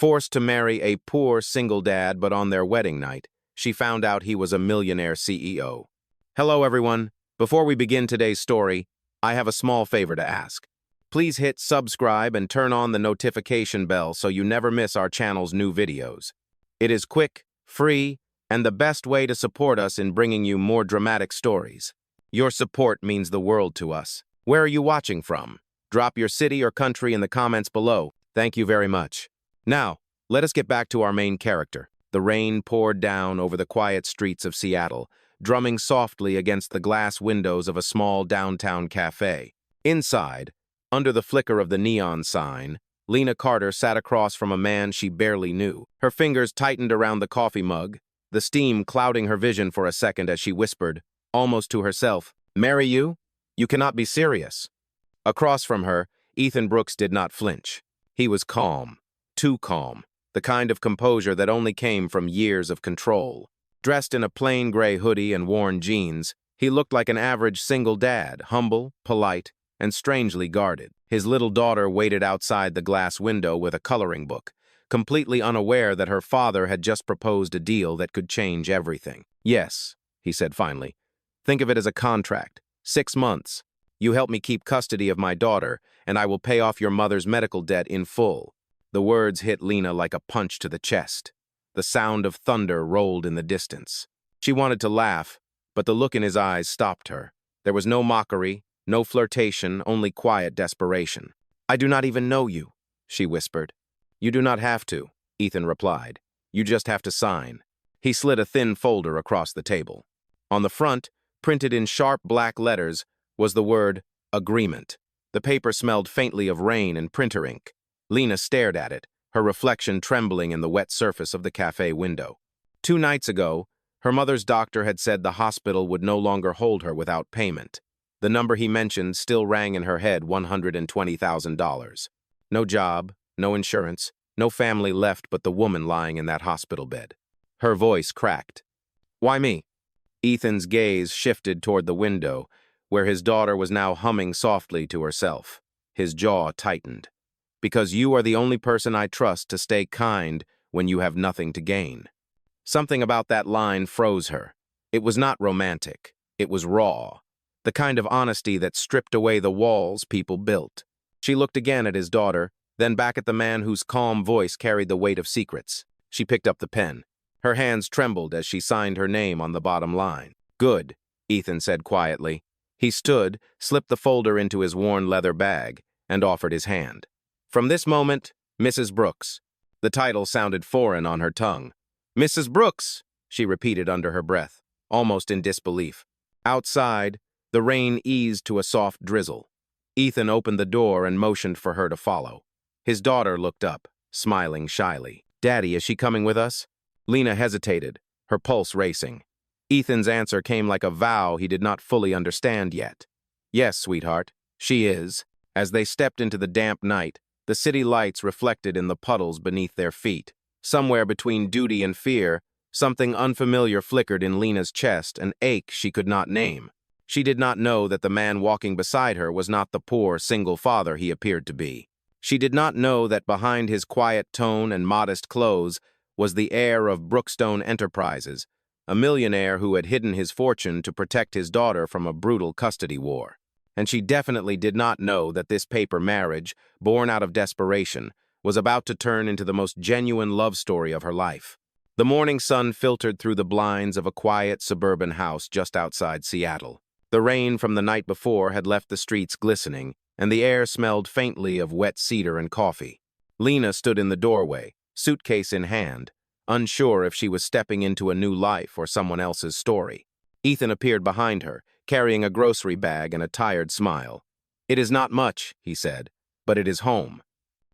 Forced to marry a poor single dad, but on their wedding night, she found out he was a millionaire CEO. Hello, everyone. Before we begin today's story, I have a small favor to ask. Please hit subscribe and turn on the notification bell so you never miss our channel's new videos. It is quick, free, and the best way to support us in bringing you more dramatic stories. Your support means the world to us. Where are you watching from? Drop your city or country in the comments below. Thank you very much. Now, let us get back to our main character. The rain poured down over the quiet streets of Seattle, drumming softly against the glass windows of a small downtown cafe. Inside, under the flicker of the neon sign, Lena Carter sat across from a man she barely knew. Her fingers tightened around the coffee mug, the steam clouding her vision for a second as she whispered, almost to herself, "Marry you? You cannot be serious." Across from her, Ethan Brooks did not flinch. He was calm, too calm, the kind of composure that only came from years of control. Dressed in a plain gray hoodie and worn jeans, he looked like an average single dad, humble, polite, and strangely guarded. His little daughter waited outside the glass window with a coloring book, completely unaware that her father had just proposed a deal that could change everything. "Yes," he said finally. "Think of it as a contract. 6 months. You help me keep custody of my daughter, and I will pay off your mother's medical debt in full." The words hit Lena like a punch to the chest. The sound of thunder rolled in the distance. She wanted to laugh, but the look in his eyes stopped her. There was no mockery, no flirtation, only quiet desperation. "I do not even know you," she whispered. "You do not have to," Ethan replied. "You just have to sign." He slid a thin folder across the table. On the front, printed in sharp black letters, was the word agreement. The paper smelled faintly of rain and printer ink. Lena stared at it, her reflection trembling in the wet surface of the cafe window. 2 nights ago, her mother's doctor had said the hospital would no longer hold her without payment. The number he mentioned still rang in her head, $120,000. No job, no insurance, no family left but the woman lying in that hospital bed. Her voice cracked. "Why me?" Ethan's gaze shifted toward the window, where his daughter was now humming softly to herself. His jaw tightened. "Because you are the only person I trust to stay kind when you have nothing to gain." Something about that line froze her. It was not romantic. It was raw. The kind of honesty that stripped away the walls people built. She looked again at his daughter, then back at the man whose calm voice carried the weight of secrets. She picked up the pen. Her hands trembled as she signed her name on the bottom line. "Good," Ethan said quietly. He stood, slipped the folder into his worn leather bag, and offered his hand. From this moment, Mrs. Brooks. The title sounded foreign on her tongue. "Mrs. Brooks," she repeated under her breath, almost in disbelief. Outside, the rain eased to a soft drizzle. Ethan opened the door and motioned for her to follow. His daughter looked up, smiling shyly. "Daddy, is she coming with us?" Lena hesitated, her pulse racing. Ethan's answer came like a vow he did not fully understand yet. "Yes, sweetheart, she is." As they stepped into the damp night, the city lights reflected in the puddles beneath their feet. Somewhere between duty and fear, something unfamiliar flickered in Lena's chest, an ache she could not name. She did not know that the man walking beside her was not the poor, single father he appeared to be. She did not know that behind his quiet tone and modest clothes was the heir of Brookstone Enterprises, a millionaire who had hidden his fortune to protect his daughter from a brutal custody war. And she definitely did not know that this paper marriage, born out of desperation, was about to turn into the most genuine love story of her life. The morning sun filtered through the blinds of a quiet suburban house just outside Seattle. The rain from the night before had left the streets glistening, and the air smelled faintly of wet cedar and coffee. Lena stood in the doorway, suitcase in hand, unsure if she was stepping into a new life or someone else's story. Ethan appeared behind her, carrying a grocery bag and a tired smile. "It is not much," he said, "but it is home."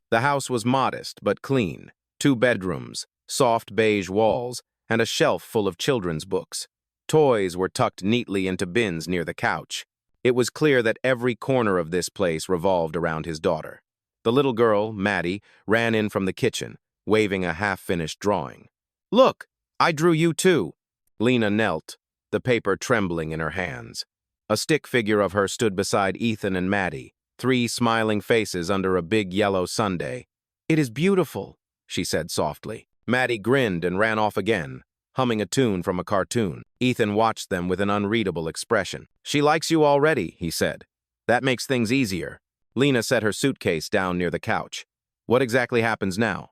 The house was modest but clean. 2 bedrooms, soft beige walls, and a shelf full of children's books. Toys were tucked neatly into bins near the couch. It was clear that every corner of this place revolved around his daughter. The little girl, Maddie, ran in from the kitchen, waving a half-finished drawing. "Look, I drew you too." Lena knelt, the paper trembling in her hands. A stick figure of her stood beside Ethan and Maddie, 3 smiling faces under a big yellow sundae. "It is beautiful," she said softly. Maddie grinned and ran off again, humming a tune from a cartoon. Ethan watched them with an unreadable expression. "She likes you already," he said. "That makes things easier." Lena set her suitcase down near the couch. "What exactly happens now?"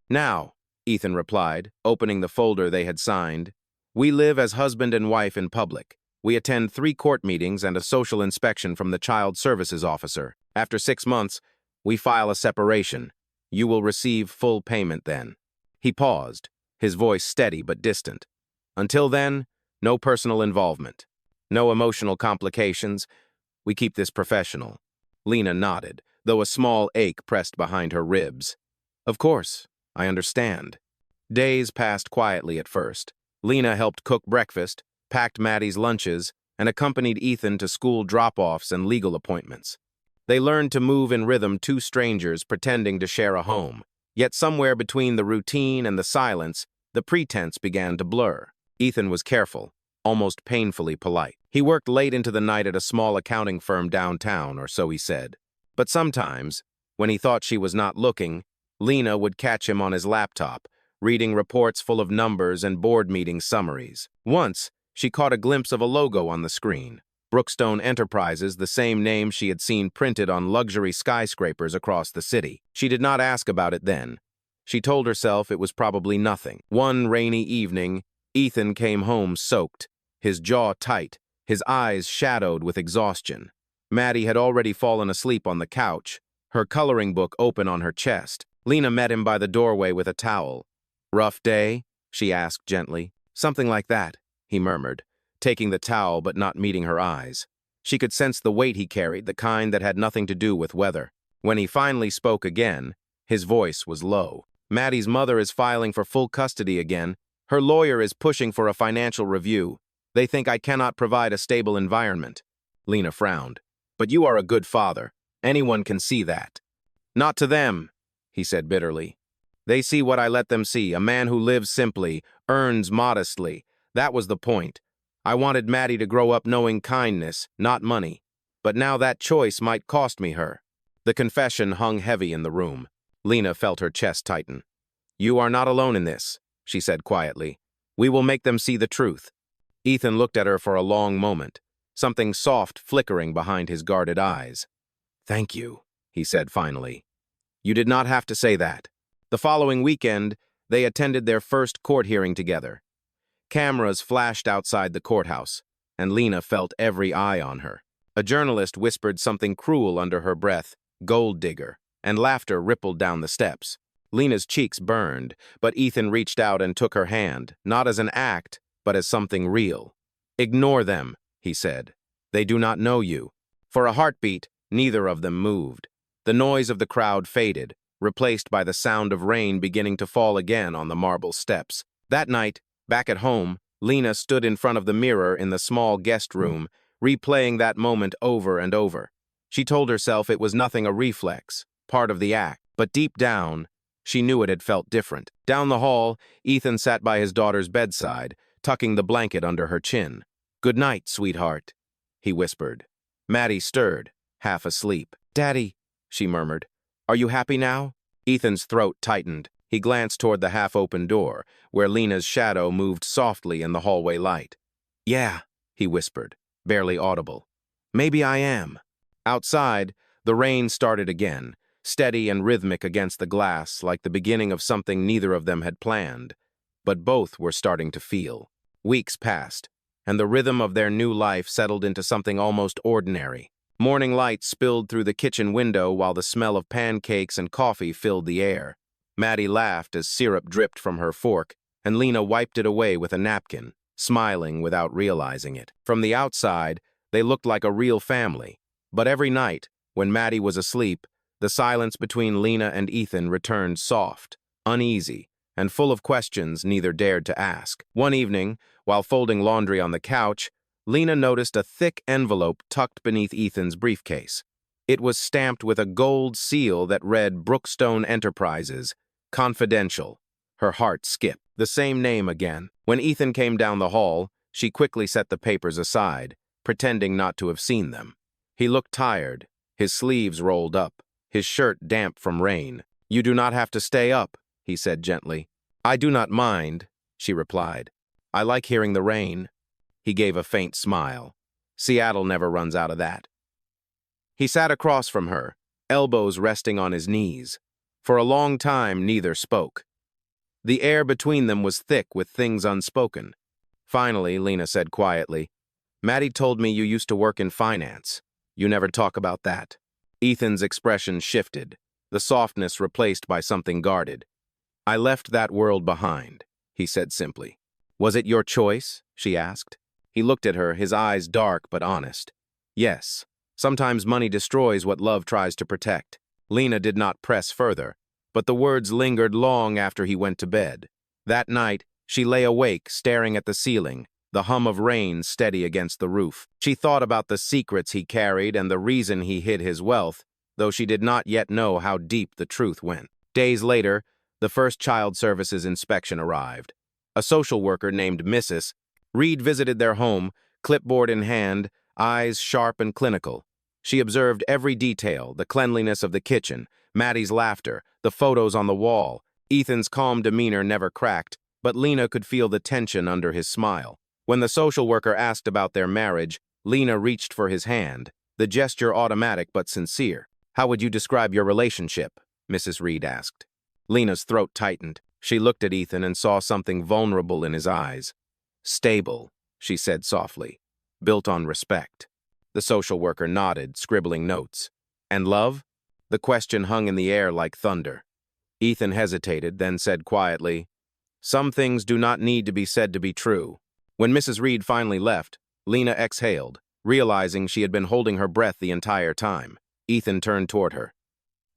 "Now," Ethan replied, opening the folder they had signed, "we live as husband and wife in public. We attend 3 court meetings and a social inspection from the child services officer. After 6 months, we file a separation. You will receive full payment then." He paused, his voice steady but distant. "Until then, no personal involvement. No emotional complications. We keep this professional." Lena nodded, though a small ache pressed behind her ribs. "Of course, I understand." Days passed quietly at first. Lena helped cook breakfast, packed Maddie's lunches, and accompanied Ethan to school drop-offs and legal appointments. They learned to move in rhythm, 2 strangers pretending to share a home. Yet somewhere between the routine and the silence, the pretense began to blur. Ethan was careful, almost painfully polite. He worked late into the night at a small accounting firm downtown, or so he said. But sometimes, when he thought she was not looking, Lena would catch him on his laptop, reading reports full of numbers and board meeting summaries. Once, she caught a glimpse of a logo on the screen. Brookstone Enterprises, the same name she had seen printed on luxury skyscrapers across the city. She did not ask about it then. She told herself it was probably nothing. One rainy evening, Ethan came home soaked, his jaw tight, his eyes shadowed with exhaustion. Maddie had already fallen asleep on the couch, her coloring book open on her chest. Lena met him by the doorway with a towel. "Rough day?" she asked gently. "Something like that," he murmured, taking the towel but not meeting her eyes. She could sense the weight he carried, the kind that had nothing to do with weather. When he finally spoke again, his voice was low. "Maddie's mother is filing for full custody again. Her lawyer is pushing for a financial review. They think I cannot provide a stable environment." Lena frowned. "But you are a good father. Anyone can see that." "Not to them," he said bitterly. "They see what I let them see, a man who lives simply, earns modestly. That was the point. I wanted Maddie to grow up knowing kindness, not money. But now that choice might cost me her." The confession hung heavy in the room. Lena felt her chest tighten. "You are not alone in this," she said quietly. "We will make them see the truth." Ethan looked at her for a long moment, something soft flickering behind his guarded eyes. "Thank you," he said finally. "You did not have to say that." The following weekend, they attended their first court hearing together. Cameras flashed outside the courthouse, and Lena felt every eye on her. A journalist whispered something cruel under her breath, "Gold digger," and laughter rippled down the steps. Lena's cheeks burned, but Ethan reached out and took her hand, not as an act, but as something real. "Ignore them," he said. "They do not know you." For a heartbeat, neither of them moved. The noise of the crowd faded, replaced by the sound of rain beginning to fall again on the marble steps. That night, back at home, Lena stood in front of the mirror in the small guest room, replaying that moment over and over. She told herself it was nothing, a reflex, part of the act, but deep down, she knew it had felt different. Down the hall, Ethan sat by his daughter's bedside, tucking the blanket under her chin. "Good night, sweetheart," he whispered. Maddie stirred, half asleep. "Daddy," she murmured, "are you happy now?" Ethan's throat tightened. He glanced toward the half-open door, where Lena's shadow moved softly in the hallway light. "Yeah," he whispered, barely audible. "Maybe I am." Outside, the rain started again, steady and rhythmic against the glass, like the beginning of something neither of them had planned. But both were starting to feel. Weeks passed, and the rhythm of their new life settled into something almost ordinary. Morning light spilled through the kitchen window while the smell of pancakes and coffee filled the air. Maddie laughed as syrup dripped from her fork, and Lena wiped it away with a napkin, smiling without realizing it. From the outside, they looked like a real family. But every night, when Maddie was asleep, the silence between Lena and Ethan returned soft, uneasy, and full of questions neither dared to ask. One evening, while folding laundry on the couch, Lena noticed a thick envelope tucked beneath Ethan's briefcase. It was stamped with a gold seal that read Brookstone Enterprises, Confidential. Her heart skipped. The same name again. When Ethan came down the hall, she quickly set the papers aside, pretending not to have seen them. He looked tired, his sleeves rolled up, his shirt damp from rain. "You do not have to stay up," he said gently. I do not mind, she replied. I like hearing the rain. He gave a faint smile. Seattle never runs out of that. He sat across from her, elbows resting on his knees. For a long time, neither spoke. The air between them was thick with things unspoken. Finally, Lena said quietly, Maddie told me you used to work in finance. You never talk about that. Ethan's expression shifted, the softness replaced by something guarded. I left that world behind, he said simply. Was it your choice? She asked. He looked at her, his eyes dark but honest. Yes. Sometimes money destroys what love tries to protect. Lena did not press further, but the words lingered long after he went to bed. That night, she lay awake, staring at the ceiling, the hum of rain steady against the roof. She thought about the secrets he carried and the reason he hid his wealth, though she did not yet know how deep the truth went. Days later, the first child services inspection arrived. A social worker named Mrs. Reed visited their home, clipboard in hand, eyes sharp and clinical. She observed every detail, the cleanliness of the kitchen, Maddie's laughter, the photos on the wall. Ethan's calm demeanor never cracked, but Lena could feel the tension under his smile. When the social worker asked about their marriage, Lena reached for his hand, the gesture automatic but sincere. How would you describe your relationship? Mrs. Reed asked. Lena's throat tightened. She looked at Ethan and saw something vulnerable in his eyes. Stable, she said softly, built on respect. The social worker nodded, scribbling notes. And love? The question hung in the air like thunder. Ethan hesitated, then said quietly, Some things do not need to be said to be true. When Mrs. Reed finally left, Lena exhaled, realizing she had been holding her breath the entire time. Ethan turned toward her.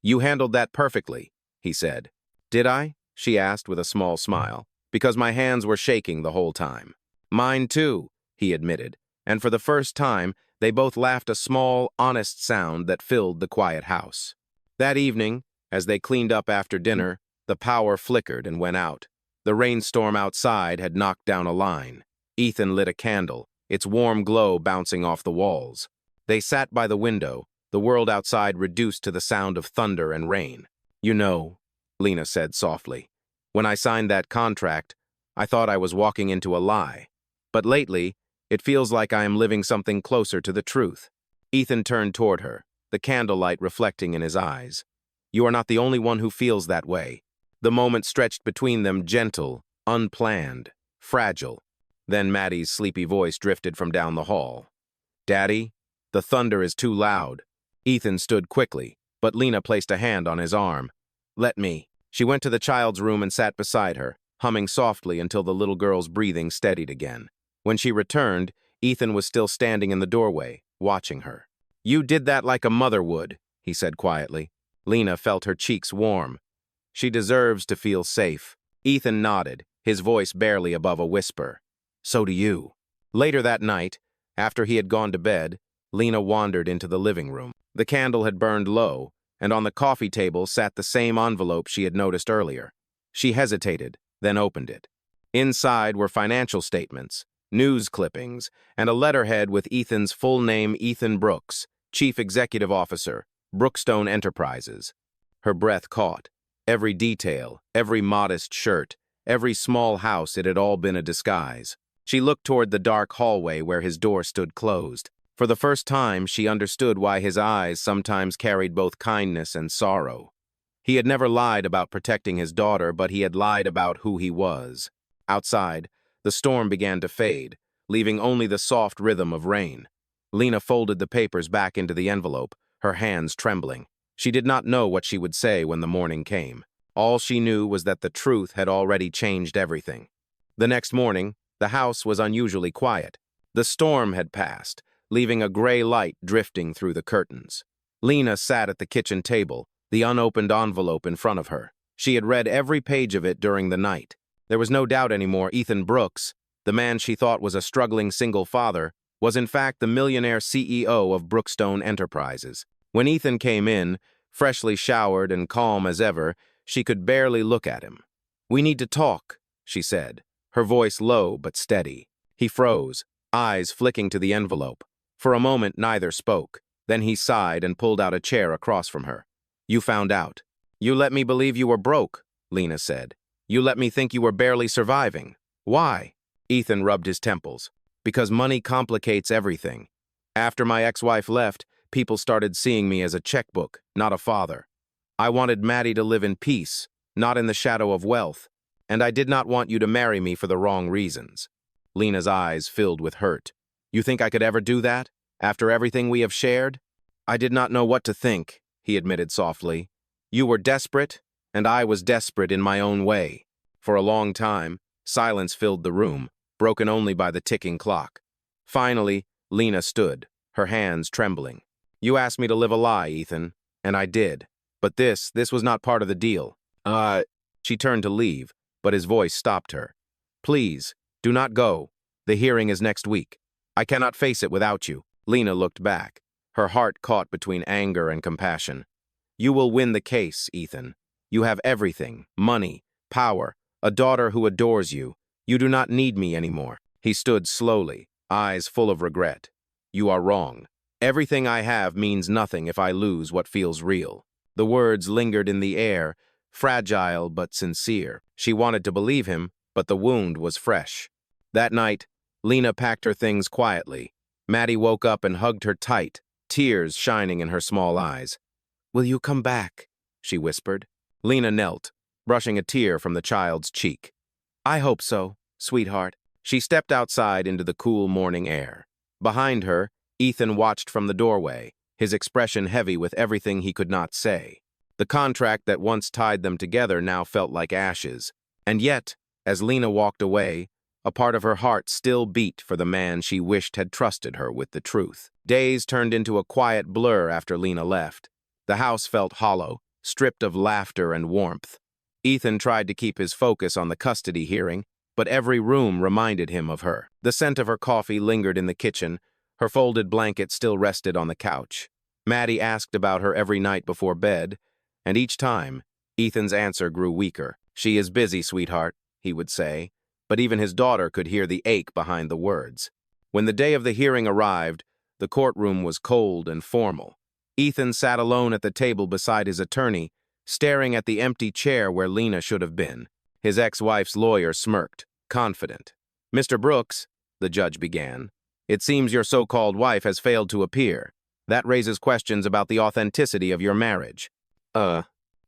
You handled that perfectly, he said. Did I? She asked with a small smile, because my hands were shaking the whole time. Mine too, he admitted, and for the first time, they both laughed a small, honest sound that filled the quiet house. That evening, as they cleaned up after dinner, the power flickered and went out. The rainstorm outside had knocked down a line. Ethan lit a candle, its warm glow bouncing off the walls. They sat by the window, the world outside reduced to the sound of thunder and rain. You know, Lena said softly, when I signed that contract, I thought I was walking into a lie. But lately, it feels like I am living something closer to the truth. Ethan turned toward her, the candlelight reflecting in his eyes. You are not the only one who feels that way. The moment stretched between them, gentle, unplanned, fragile. Then Maddie's sleepy voice drifted from down the hall. Daddy, the thunder is too loud. Ethan stood quickly, but Lena placed a hand on his arm. Let me. She went to the child's room and sat beside her, humming softly until the little girl's breathing steadied again. When she returned, Ethan was still standing in the doorway, watching her. You did that like a mother would, he said quietly. Lena felt her cheeks warm. She deserves to feel safe. Ethan nodded, his voice barely above a whisper. So do you. Later that night, after he had gone to bed, Lena wandered into the living room. The candle had burned low, and on the coffee table sat the same envelope she had noticed earlier. She hesitated, then opened it. Inside were financial statements, news clippings, and a letterhead with Ethan's full name, Ethan Brooks, Chief Executive Officer, Brookstone Enterprises. Her breath caught. Every detail, every modest shirt, every small house, it had all been a disguise. She looked toward the dark hallway where his door stood closed. For the first time, she understood why his eyes sometimes carried both kindness and sorrow. He had never lied about protecting his daughter, but he had lied about who he was. Outside, the storm began to fade, leaving only the soft rhythm of rain. Lena folded the papers back into the envelope, her hands trembling. She did not know what she would say when the morning came. All she knew was that the truth had already changed everything. The next morning, the house was unusually quiet. The storm had passed, leaving a gray light drifting through the curtains. Lena sat at the kitchen table, the unopened envelope in front of her. She had read every page of it during the night. There was no doubt anymore Ethan Brooks, the man she thought was a struggling single father, was in fact the millionaire CEO of Brookstone Enterprises. When Ethan came in, freshly showered and calm as ever, she could barely look at him. We need to talk, she said, her voice low but steady. He froze, eyes flicking to the envelope. For a moment, neither spoke. Then he sighed and pulled out a chair across from her. You found out. You let me believe you were broke. Lena said. You let me think you were barely surviving. Why? Ethan rubbed his temples. Because money complicates everything. After my ex-wife left, people started seeing me as a checkbook, not a father. I wanted Maddie to live in peace, not in the shadow of wealth, and I did not want you to marry me for the wrong reasons. Lena's eyes filled with hurt. You think I could ever do that, after everything we have shared? I did not know what to think, he admitted softly. You were desperate, and I was desperate in my own way. For a long time, silence filled the room, broken only by the ticking clock. Finally, Lena stood, her hands trembling. You asked me to live a lie, Ethan, and I did. But this was not part of the deal. She turned to leave, but his voice stopped her. Please, do not go. The hearing is next week. I cannot face it without you. Lena looked back, her heart caught between anger and compassion. You will win the case, Ethan. You have everything, money, power, a daughter who adores you. You do not need me anymore. He stood slowly, eyes full of regret. You are wrong. Everything I have means nothing if I lose what feels real. The words lingered in the air, fragile but sincere. She wanted to believe him, but the wound was fresh. That night, Lena packed her things quietly. Maddie woke up and hugged her tight, tears shining in her small eyes. Will you come back? She whispered. Lena knelt, brushing a tear from the child's cheek. I hope so, sweetheart. She stepped outside into the cool morning air. Behind her, Ethan watched from the doorway, his expression heavy with everything he could not say. The contract that once tied them together now felt like ashes. And yet, as Lena walked away, a part of her heart still beat for the man she wished had trusted her with the truth. Days turned into a quiet blur after Lena left. The house felt hollow, stripped of laughter and warmth. Ethan tried to keep his focus on the custody hearing, but every room reminded him of her. The scent of her coffee lingered in the kitchen. Her folded blanket still rested on the couch. Maddie asked about her every night before bed, and each time, Ethan's answer grew weaker. She is busy, sweetheart, he would say, but even his daughter could hear the ache behind the words. When the day of the hearing arrived, the courtroom was cold and formal. Ethan sat alone at the table beside his attorney, staring at the empty chair where Lena should have been. His ex-wife's lawyer smirked, confident. Mr. Brooks, the judge began, it seems your so-called wife has failed to appear. That raises questions about the authenticity of your marriage.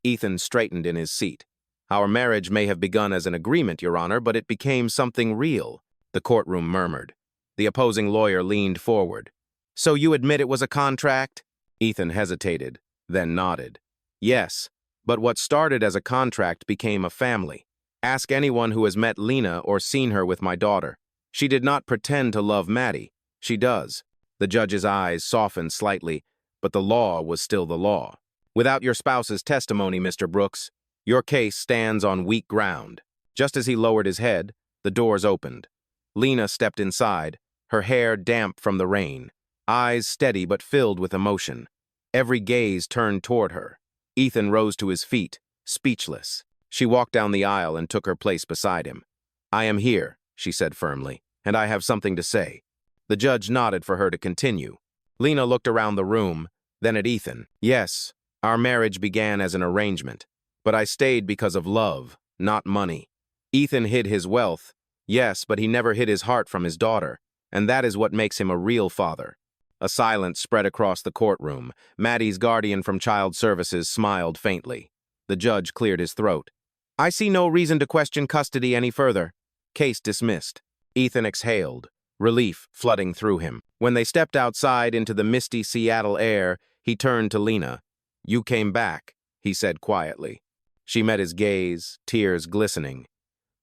Ethan straightened in his seat. Our marriage may have begun as an agreement, Your Honor, but it became something real, the courtroom murmured. The opposing lawyer leaned forward. So you admit it was a contract? Ethan hesitated, then nodded. Yes, but what started as a contract became a family. Ask anyone who has met Lena or seen her with my daughter. She did not pretend to love Maddie. She does. The judge's eyes softened slightly, but the law was still the law. Without your spouse's testimony, Mr. Brooks, your case stands on weak ground. Just as he lowered his head, the doors opened. Lena stepped inside, her hair damp from the rain, eyes steady but filled with emotion. Every gaze turned toward her. Ethan rose to his feet, speechless. She walked down the aisle and took her place beside him. I am here, she said firmly, and I have something to say. The judge nodded for her to continue. Lena looked around the room, then at Ethan. Yes, our marriage began as an arrangement, but I stayed because of love, not money. Ethan hid his wealth, yes, but he never hid his heart from his daughter, and that is what makes him a real father. A silence spread across the courtroom. Maddie's guardian from Child Services smiled faintly. The judge cleared his throat. I see no reason to question custody any further. Case dismissed. Ethan exhaled, relief flooding through him. When they stepped outside into the misty Seattle air, he turned to Lena. You came back, he said quietly. She met his gaze, tears glistening.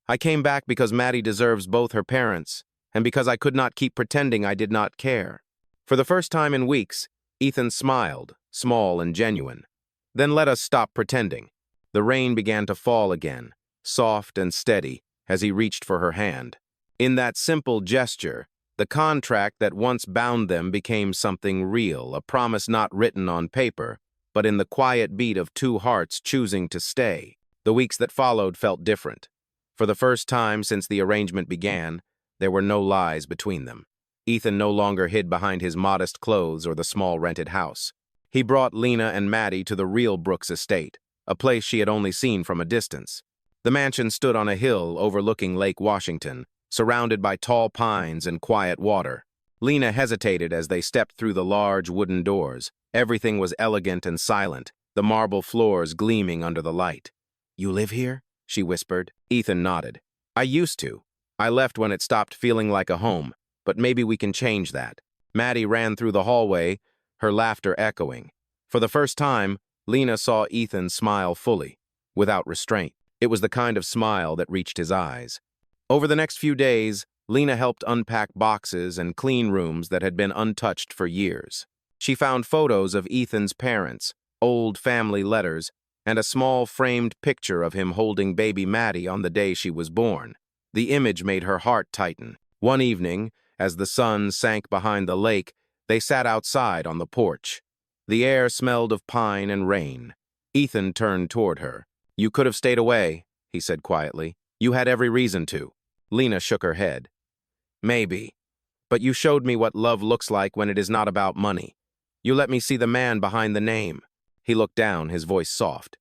I came back because Maddie deserves both her parents, and because I could not keep pretending I did not care. For the first time in weeks, Ethan smiled, small and genuine. Then let us stop pretending. The rain began to fall again, soft and steady, as he reached for her hand. In that simple gesture, the contract that once bound them became something real, a promise not written on paper, but in the quiet beat of two hearts choosing to stay. The weeks that followed felt different. For the first time since the arrangement began, there were no lies between them. Ethan no longer hid behind his modest clothes or the small rented house. He brought Lena and Maddie to the real Brooks estate, a place she had only seen from a distance. The mansion stood on a hill overlooking Lake Washington, surrounded by tall pines and quiet water. Lena hesitated as they stepped through the large wooden doors. Everything was elegant and silent, the marble floors gleaming under the light. "You live here?" she whispered. Ethan nodded. "I used to. I left when it stopped feeling like a home, but maybe we can change that." Maddie ran through the hallway, her laughter echoing. For the first time, Lena saw Ethan smile fully, without restraint. It was the kind of smile that reached his eyes. Over the next few days, Lena helped unpack boxes and clean rooms that had been untouched for years. She found photos of Ethan's parents, old family letters, and a small framed picture of him holding baby Maddie on the day she was born. The image made her heart tighten. One evening, as the sun sank behind the lake, they sat outside on the porch. The air smelled of pine and rain. Ethan turned toward her. "You could have stayed away," he said quietly. "You had every reason to." Lena shook her head. "Maybe. But you showed me what love looks like when it is not about money. You let me see the man behind the name." He looked down, his voice soft.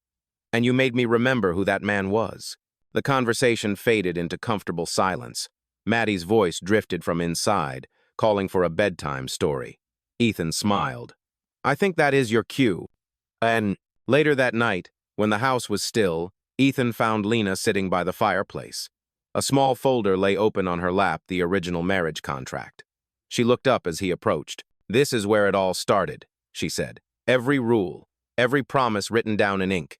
"And you made me remember who that man was." The conversation faded into comfortable silence. Maddie's voice drifted from inside, calling for a bedtime story. Ethan smiled. "I think that is your cue." And later that night, when the house was still, Ethan found Lena sitting by the fireplace. A small folder lay open on her lap, the original marriage contract. She looked up as he approached. "This is where it all started," she said. "Every rule, every promise written down in ink."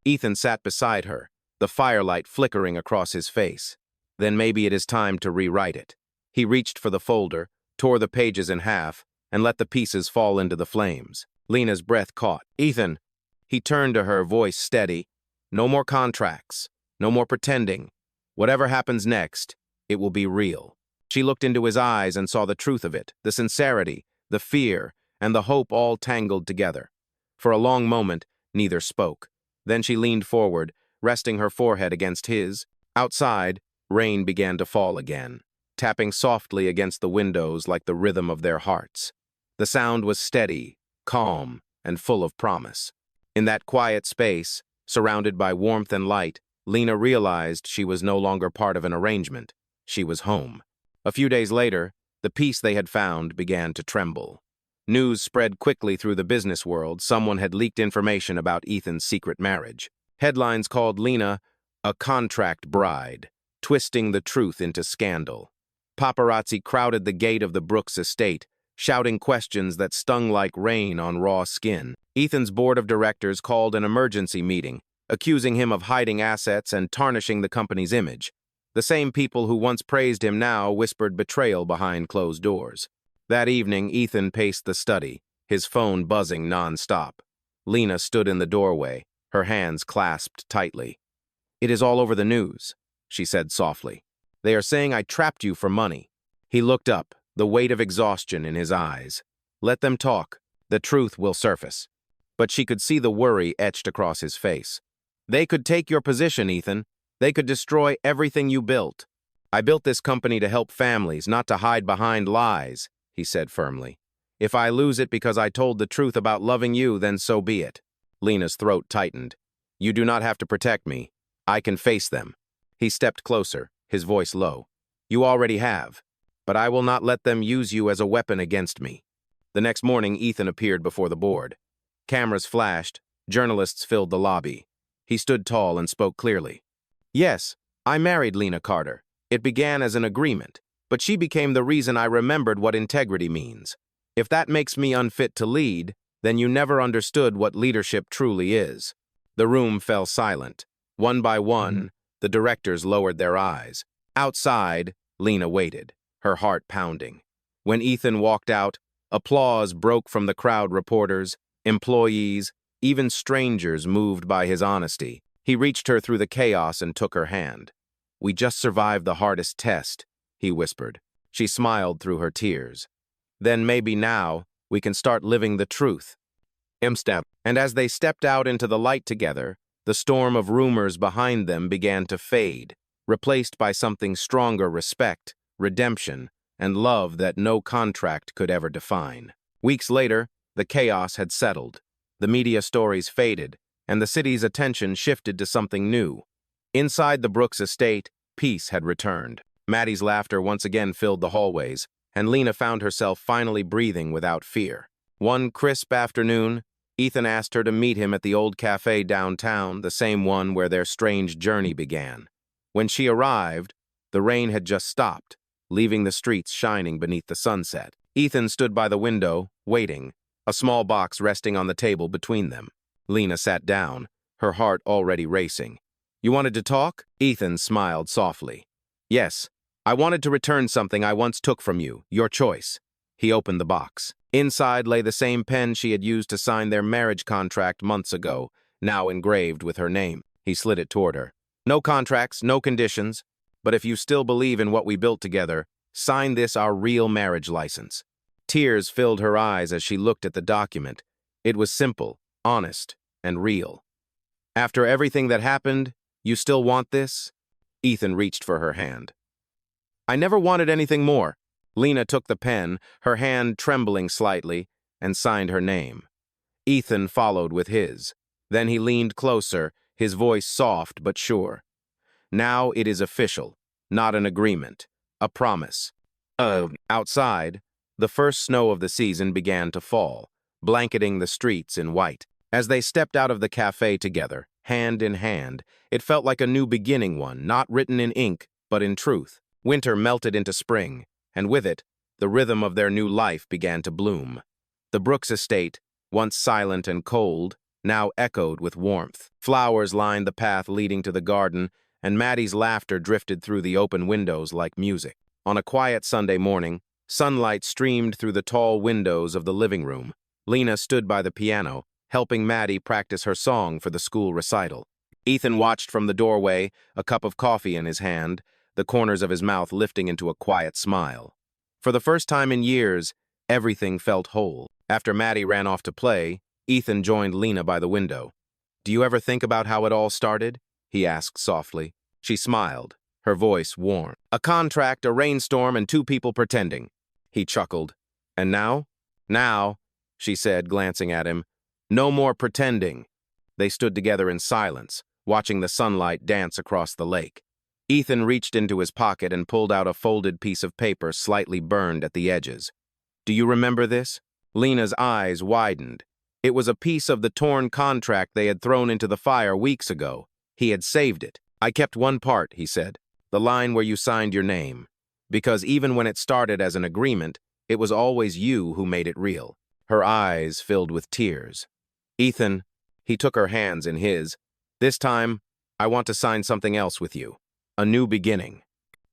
Ethan sat beside her, the firelight flickering across his face. "Then maybe it is time to rewrite it." He reached for the folder, tore the pages in half, and let the pieces fall into the flames. Lena's breath caught. "Ethan." He turned to her, voice steady. "No more contracts. No more pretending. Whatever happens next, it will be real." She looked into his eyes and saw the truth of it, the sincerity, the fear, and the hope all tangled together. For a long moment, neither spoke. Then she leaned forward, resting her forehead against his. Outside, rain began to fall again, tapping softly against the windows like the rhythm of their hearts. The sound was steady, calm, and full of promise. In that quiet space, surrounded by warmth and light, Lena realized she was no longer part of an arrangement. She was home. A few days later, the peace they had found began to tremble. News spread quickly through the business world. Someone had leaked information about Ethan's secret marriage. Headlines called Lena a contract bride, twisting the truth into scandal. Paparazzi crowded the gate of the Brooks estate, shouting questions that stung like rain on raw skin. Ethan's board of directors called an emergency meeting, accusing him of hiding assets and tarnishing the company's image. The same people who once praised him now whispered betrayal behind closed doors. That evening, Ethan paced the study, his phone buzzing non-stop. Lena stood in the doorway, her hands clasped tightly. "It is all over the news," she said softly. "They are saying I trapped you for money." He looked up, the weight of exhaustion in his eyes. "Let them talk. The truth will surface." But she could see the worry etched across his face. "They could take your position, Ethan. They could destroy everything you built." "I built this company to help families, not to hide behind lies," he said firmly. "If I lose it because I told the truth about loving you, then so be it." Lena's throat tightened. "You do not have to protect me. I can face them." He stepped closer, his voice low. "You already have, but I will not let them use you as a weapon against me." The next morning, Ethan appeared before the board. Cameras flashed, journalists filled the lobby. He stood tall and spoke clearly. "Yes, I married Lena Carter. It began as an agreement, but she became the reason I remembered what integrity means. If that makes me unfit to lead, then you never understood what leadership truly is." The room fell silent. One by one, the directors lowered their eyes. Outside, Lena waited, her heart pounding. When Ethan walked out, applause broke from the crowd. Reporters, employees, even strangers moved by his honesty. He reached her through the chaos and took her hand. "We just survived the hardest test," he whispered. She smiled through her tears. "Then maybe now we can start living the truth." And as they stepped out into the light together, the storm of rumors behind them began to fade, replaced by something stronger: respect, redemption, and love that no contract could ever define. Weeks later, the chaos had settled. The media stories faded, and the city's attention shifted to something new. Inside the Brooks estate, peace had returned. Maddie's laughter once again filled the hallways, and Lena found herself finally breathing without fear. One crisp afternoon, Ethan asked her to meet him at the old café downtown, the same one where their strange journey began. When she arrived, the rain had just stopped, leaving the streets shining beneath the sunset. Ethan stood by the window, waiting, a small box resting on the table between them. Lena sat down, her heart already racing. "You wanted to talk?" Ethan smiled softly. "Yes, I wanted to return something I once took from you, your choice." He opened the box. Inside lay the same pen she had used to sign their marriage contract months ago, now engraved with her name. He slid it toward her. "No contracts, no conditions, but if you still believe in what we built together, sign this, our real marriage license." Tears filled her eyes as she looked at the document. It was simple, honest, and real. "After everything that happened, you still want this?" Ethan reached for her hand. "I never wanted anything more." Lena took the pen, her hand trembling slightly, and signed her name. Ethan followed with his. Then he leaned closer, his voice soft but sure. "Now it is official, not an agreement, a promise." Outside, the first snow of the season began to fall, blanketing the streets in white. As they stepped out of the cafe together, hand in hand, it felt like a new beginning, one not written in ink, but in truth. Winter melted into spring, and with it, the rhythm of their new life began to bloom. The Brooks estate, once silent and cold, now echoed with warmth. Flowers lined the path leading to the garden, and Maddie's laughter drifted through the open windows like music. On a quiet Sunday morning, sunlight streamed through the tall windows of the living room. Lena stood by the piano, helping Maddie practice her song for the school recital. Ethan watched from the doorway, a cup of coffee in his hand, the corners of his mouth lifting into a quiet smile. For the first time in years, everything felt whole. After Maddie ran off to play, Ethan joined Lena by the window. "Do you ever think about how it all started?" he asked softly. She smiled, her voice warm. "A contract, a rainstorm, and two people pretending." He chuckled. "And now?" "Now," she said, glancing at him, "no more pretending." They stood together in silence, watching the sunlight dance across the lake. Ethan reached into his pocket and pulled out a folded piece of paper slightly burned at the edges. "Do you remember this?" Lena's eyes widened. It was a piece of the torn contract they had thrown into the fire weeks ago. He had saved it. "I kept one part," he said, "the line where you signed your name. Because even when it started as an agreement, it was always you who made it real." Her eyes filled with tears. "Ethan," he took her hands in his, "this time, I want to sign something else with you. A new beginning."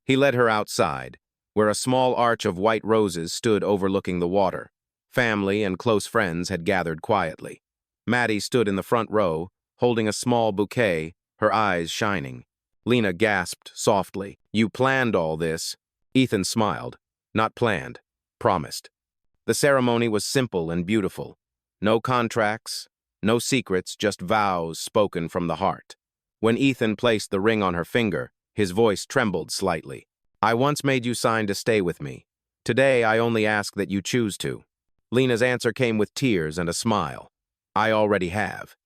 He led her outside, where a small arch of white roses stood overlooking the water. Family and close friends had gathered quietly. Maddie stood in the front row, holding a small bouquet, her eyes shining. Lena gasped softly. "You planned all this?" Ethan smiled. "Not planned. Promised." The ceremony was simple and beautiful. No contracts, no secrets, just vows spoken from the heart. When Ethan placed the ring on her finger, his voice trembled slightly. "I once made you sign to stay with me. Today, I only ask that you choose to." Lena's answer came with tears and a smile. "I already have."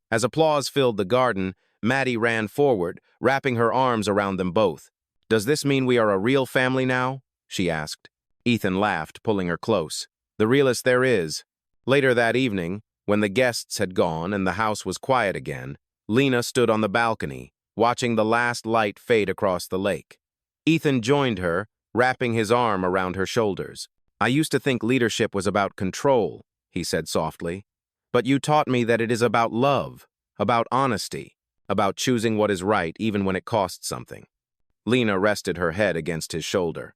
As applause filled the garden, Maddie ran forward, wrapping her arms around them both. "Does this mean we are a real family now?" she asked. Ethan laughed, pulling her close. "The realest there is." Later that evening, when the guests had gone and the house was quiet again, Lena stood on the balcony, watching the last light fade across the lake. Ethan joined her, wrapping his arm around her shoulders. "I used to think leadership was about control," he said softly. "But you taught me that it is about love, about honesty, about choosing what is right even when it costs something." Lena rested her head against his shoulder.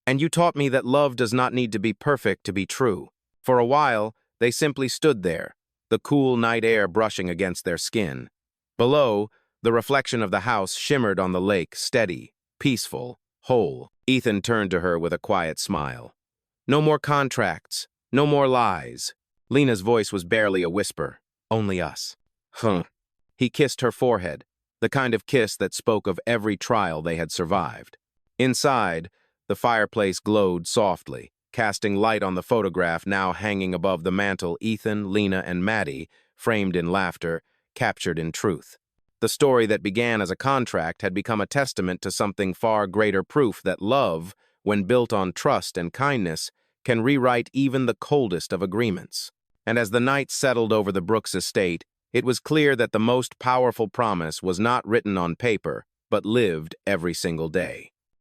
"And you taught me that love does not need to be perfect to be true." For a while, they simply stood there, the cool night air brushing against their skin. Below, the reflection of the house shimmered on the lake, steady, peaceful, whole. Ethan turned to her with a quiet smile. "No more contracts, no more lies." Lena's voice was barely a whisper. "Only us." "Huh." He kissed her forehead, the kind of kiss that spoke of every trial they had survived. Inside, the fireplace glowed softly, casting light on the photograph now hanging above the mantel. Ethan, Lena, and Maddie, framed in laughter, captured in truth. The story that began as a contract had become a testament to something far greater, proof that love, when built on trust and kindness, can rewrite even the coldest of agreements. And as the night settled over the Brooks estate, it was clear that the most powerful promise was not written on paper, but lived every single day.